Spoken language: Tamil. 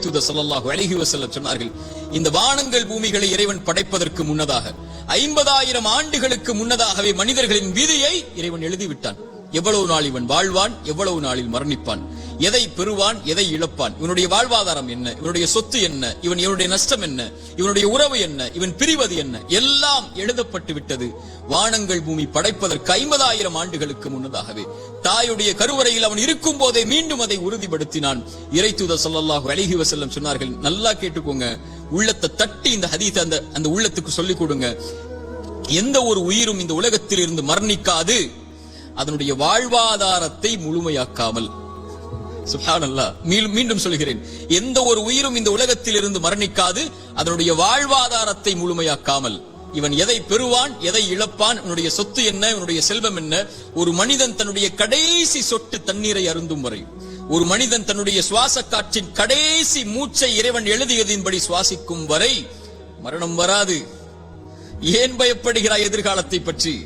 இறைத்தூதர் ஸல்லல்லாஹு அலைஹி வஸல்லம் சொன்னார்கள், இந்த வானங்கள் பூமிகளை இறைவன் படைப்பதற்கு முன்னதாக 50,000 ஆண்டுகளுக்கு முன்னதாகவே மனிதர்களின் விதியை இறைவன் எழுதிவிட்டான். எவ்வளவு நாள் இவன் வாழ்வான், எவ்வளவு நாளில் மரணிப்பான், எதை பெறுவான், எதை இழப்பான், இவனுடைய வாழ்வாதாரம் என்ன, இவனுடைய சொத்து என்ன, இவனுடைய நஷ்டம் என்ன, இவனுடைய உறவு என்ன, இவன் பிரிவது என்ன, எல்லாம் எழுதப்பட்டு விட்டது. வானங்கள் பூமி படைப்பதற்கு 50,000 ஆண்டுகளுக்கு முன்னதாகவே தாயுடைய கருவறையில் அவன் இருக்கும் போதே மீண்டும் அதை உறுதிப்படுத்தினான். இறைத்தூதர் ஸல்லல்லாஹு அலைஹி வஸல்லம் சொன்னார்கள், நல்லா கேட்டுக்கோங்க, உள்ளத்தை தட்டி இந்த ஹதீஸ் அந்த உள்ளத்துக்கு சொல்லிக் கொடுங்க. எந்த ஒரு உயிரும் இந்த உலகத்தில் இருந்து மரணிக்காது அதனுடைய வாழ்வாதாரத்தை முழுமையாக்காமல். சுப்ஹானல்லாஹ், மீண்டும் சொல்கிறேன், எந்த ஒரு உயிரும் இந்த உலகத்தில் இருந்து மரணிக்காது அதனுடைய வாழ்வாதாரத்தை முழுமையாக்காமல். இவன் எதை பெறுவான், எதை இழப்பான், இவனுடைய சொத்து என்ன, இவனுடைய செல்வம் என்ன. ஒரு மனிதன் தன்னுடைய கடைசி சொட்டு தண்ணீரை அருந்தும் வரை, ஒரு மனிதன் தன்னுடைய சுவாச காற்றின் கடைசி மூச்சை இறைவன் எழுதியதின்படி சுவாசிக்கும் வரை மரணம் வராது. ஏன் பயப்படுகிறாய் எதிர்காலத்தை பற்றி?